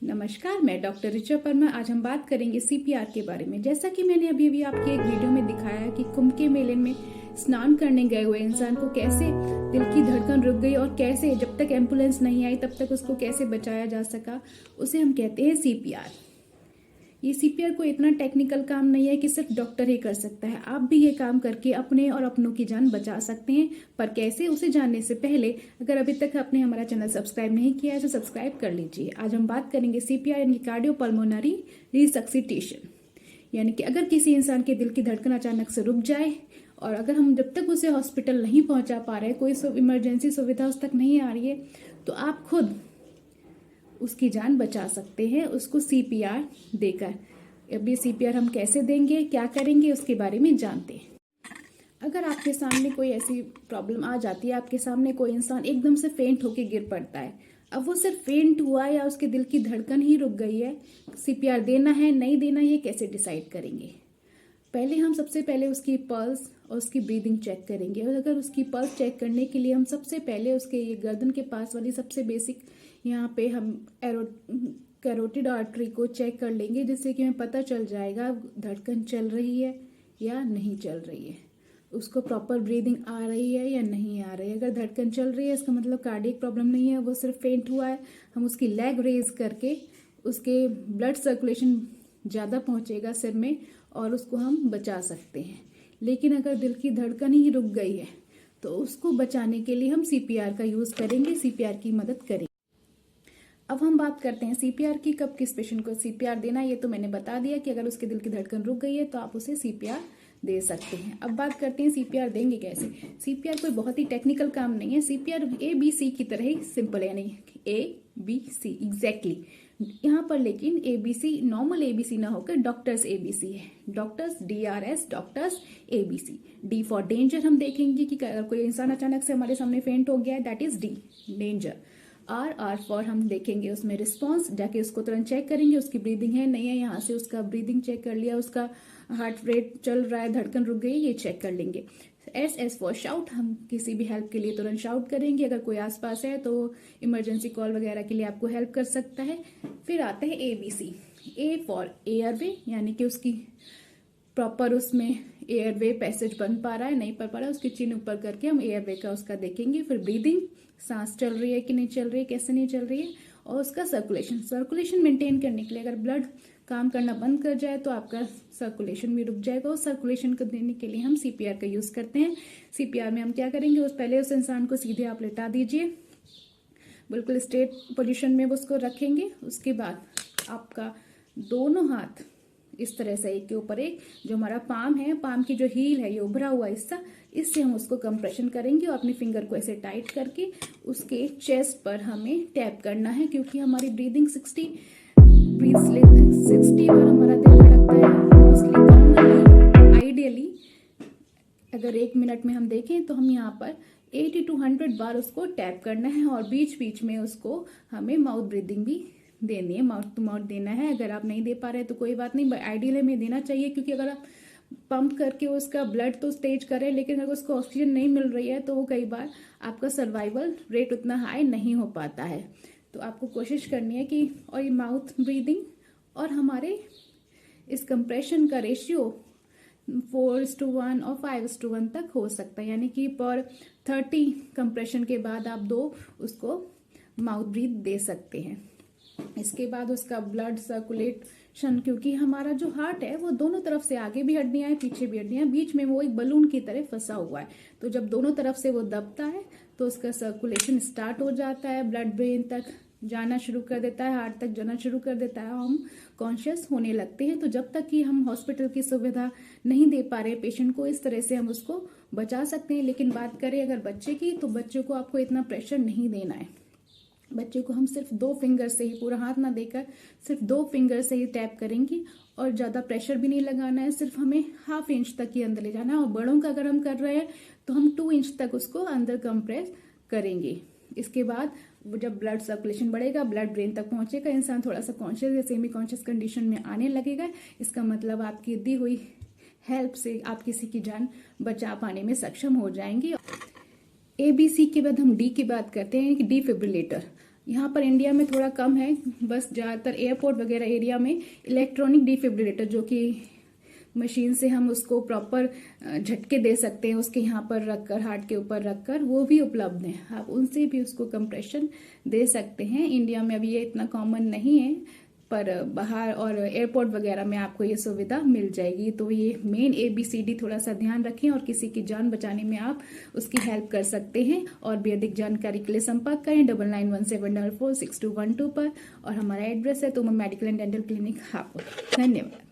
नमस्कार, मैं डॉक्टर ऋचा वर्मा। आज हम बात करेंगे सीपीआर के बारे में। जैसा कि मैंने अभी आपकी एक वीडियो में दिखाया कि कुंभ के मेले में स्नान करने गए हुए इंसान को कैसे दिल की धड़कन रुक गई और कैसे जब तक एम्बुलेंस नहीं आई तब तक उसको कैसे बचाया जा सका, उसे हम कहते हैं सीपीआर। ये सीपीआर कोई इतना टेक्निकल काम नहीं है कि सिर्फ डॉक्टर ही कर सकता है। आप भी ये काम करके अपने और अपनों की जान बचा सकते हैं। पर कैसे, उसे जानने से पहले अगर अभी तक आपने हमारा चैनल सब्सक्राइब नहीं किया है तो सब्सक्राइब कर लीजिए। आज हम बात करेंगे सीपीआर यानी कार्डियोपल्मोनरी रिसक्सिटेशन, यानी कि अगर किसी इंसान के दिल की धड़कन अचानक से रुक जाए और अगर हम जब तक उसे हॉस्पिटल नहीं पहुंचा पा रहे, कोई इमरजेंसी सुविधा उस तक नहीं आ रही है, तो आप खुद उसकी जान बचा सकते हैं उसको सीपीआर देकर। अब ये सीपीआर हम कैसे देंगे, क्या करेंगे, उसके बारे में जानते हैं। अगर आपके सामने कोई ऐसी प्रॉब्लम आ जाती है, आपके सामने कोई इंसान एकदम से फेंट होकर गिर पड़ता है, अब वो सिर्फ फेंट हुआ या उसके दिल की धड़कन ही रुक गई है, सीपीआर देना है नहीं देना, ये कैसे डिसाइड करेंगे? पहले हम सबसे पहले उसकी पल्स और उसकी ब्रीदिंग चेक करेंगे। और अगर उसकी पल्स चेक करने के लिए हम सबसे पहले उसके ये गर्दन के पास वाली सबसे बेसिक यहाँ पे हम कैरोटिड आर्टरी को चेक कर लेंगे, जिससे कि हमें पता चल जाएगा धड़कन चल रही है या नहीं चल रही है, उसको प्रॉपर ब्रीदिंग आ रही है या नहीं आ रही है। अगर धड़कन चल रही है इसका मतलब कार्डियक प्रॉब्लम नहीं है, वो सिर्फ फेंट हुआ है। हम उसकी लेग रेज करके उसके ब्लड सर्कुलेशन ज़्यादा पहुँचेगा सिर में और उसको हम बचा सकते हैं। लेकिन अगर दिल की धड़कन ही रुक गई है तो उसको बचाने के लिए हम सीपीआर का यूज़ करेंगे, सीपीआर की मदद करेंगे। अब हम बात करते हैं सीपीआर की। कब किस पेशेंट को सीपीआर देना, ये तो मैंने बता दिया कि अगर उसके दिल की धड़कन रुक गई है तो आप उसे सीपीआर दे सकते हैं। अब बात करते हैं सीपीआर देंगे कैसे। सीपीआर कोई बहुत ही टेक्निकल काम नहीं है। सीपीआर ABC की तरह ही सिंपल है, यानी ABC एग्जैक्टली। यहाँ पर लेकिन ABC नॉर्मल ABC ना होकर डॉक्टर्स ABC है। Doctors DRS, doctors ABC। D for danger हम देखेंगे कि अगर कोई इंसान अचानक से हमारे सामने फेंट हो गया है, that is D, danger. R for हम देखेंगे उसमें रिस्पॉन्स, जाके उसको तुरंत चेक करेंगे उसकी ब्रीदिंग है नहीं है, यहाँ से उसका ब्रीदिंग चेक कर लिया, उसका हार्ट रेट चल रहा है, धड़कन रुक गई, ये चेक कर लेंगे। S फॉर शाउट, हम किसी भी हेल्प के लिए तुरंत शाउट करेंगे, अगर कोई आसपास है तो इमरजेंसी कॉल वगैरह के लिए आपको हेल्प कर सकता है। फिर आता है ABC। A फॉर एयरवे, यानी कि उसकी प्रॉपर उसमें एयरवे पैसेज बन पा रहा है नहीं पा रहा है, उसकी चिन ऊपर करके हम एयरवे का उसका देखेंगे। फिर ब्रीदिंग, सांस चल रही है कि नहीं चल रही है, कैसे नहीं चल रही है, और उसका सर्कुलेशन मेंटेन करने के लिए अगर ब्लड काम करना बंद कर जाए तो आपका सर्कुलेशन भी रुक जाएगा। और सर्कुलेशन को देने के लिए हम सीपीआर का यूज करते हैं। सीपीआर में हम क्या करेंगे, पहले उस इंसान को सीधे आप लेटा दीजिए, बिल्कुल स्ट्रेट पोजीशन में उसको रखेंगे। उसके बाद आपका दोनों हाथ इस तरह से एक के ऊपर एक, जो हमारा पाम है, पाम की जो हील है, ये उभरा हुआ हिस्सा, इससे हम उसको कंप्रेशन करेंगे और अपनी फिंगर को ऐसे टाइट करके उसके चेस्ट पर हमें टैप करना है। क्योंकि हमारी ब्रीदिंग 60 बार हमारा दिल धड़कता है मोस्टली। आइडियली अगर 1 मिनट में हम देखें तो हम यहाँ पर 80 to 100 बार उसको टैप करना है और बीच बीच में उसको हमें माउथ ब्रीदिंग भी देनी है, माउथ टू माउथ देना है। अगर आप नहीं दे पा रहे तो कोई बात नहीं, आइडियल में देना चाहिए, क्योंकि अगर आप पंप करके उसका ब्लड तो तेज करें लेकिन अगर उसको ऑक्सीजन नहीं मिल रही है तो वो कई बार आपका सर्वाइवल रेट उतना हाई नहीं हो पाता है। तो आपको कोशिश करनी है कि, और ये माउथ ब्रीदिंग और हमारे इस कंप्रेशन का रेशियो 4:1 और 5:1 तक हो सकता है, यानी कि पर 30 कंप्रेशन के बाद आप 2 उसको माउथ ब्रीथ दे सकते हैं। इसके बाद उसका ब्लड सर्कुलेशन, क्योंकि हमारा जो हार्ट है वो दोनों तरफ से, आगे भी हड्डियां हैं पीछे भी हड्डियां हैं, बीच में वो एक बलून की तरह फंसा हुआ है। तो जब दोनों तरफ से वो दबता है तो उसका सर्कुलेशन स्टार्ट हो जाता है, ब्लड ब्रेन तक जाना शुरू कर देता है, हार्ट तक जाना शुरू कर देता है, हम कॉन्शियस होने लगते हैं। तो जब तक कि हम हॉस्पिटल की सुविधा नहीं दे पा रहे पेशेंट को, इस तरह से हम उसको बचा सकते हैं। लेकिन बात करें अगर बच्चे की, तो बच्चे को आपको इतना प्रेशर नहीं देना है। बच्चे को हम सिर्फ 2 फिंगर से ही, पूरा हाथ ना देकर सिर्फ 2 फिंगर से ही टैप करेंगे और ज़्यादा प्रेशर भी नहीं लगाना है, सिर्फ हमें 1/2 इंच तक ही अंदर ले जाना है। और बड़ों का अगर हम कर रहे हैं तो हम 2 इंच तक उसको अंदर कंप्रेस करेंगे। इसके बाद जब ब्लड सर्कुलेशन बढ़ेगा, ब्लड ब्रेन तक पहुंचेगा, इंसान थोड़ा सा कॉन्शियस या सेमी कॉन्शियस कंडीशन में आने लगेगा। इसका मतलब आपकी दी हुई हेल्प से आप किसी की जान बचा पाने में सक्षम हो जाएंगे। ABC के बाद हम D की बात करते हैं कि डिफिब्रिलेटर। यहाँ पर इंडिया में थोड़ा कम है, बस ज़्यादातर एयरपोर्ट वगैरह एरिया में इलेक्ट्रॉनिक डिफिब्रिलेटर, जो कि मशीन से हम उसको प्रॉपर झटके दे सकते हैं, उसके यहाँ पर रखकर, हार्ट के ऊपर रखकर, वो भी उपलब्ध हैं। आप उनसे भी उसको कंप्रेशन दे सकते हैं। इंडिया में अभी ये इतना कॉमन नहीं है, पर बाहर और एयरपोर्ट वगैरह में आपको ये सुविधा मिल जाएगी। तो ये मेन ABCD थोड़ा सा ध्यान रखें और किसी की जान बचाने में आप उसकी हेल्प कर सकते हैं। और भी अधिक जानकारी के लिए संपर्क करें 9917446212 पर। और हमारा एड्रेस है तुम medical and dental clinic Hapur. धन्यवाद।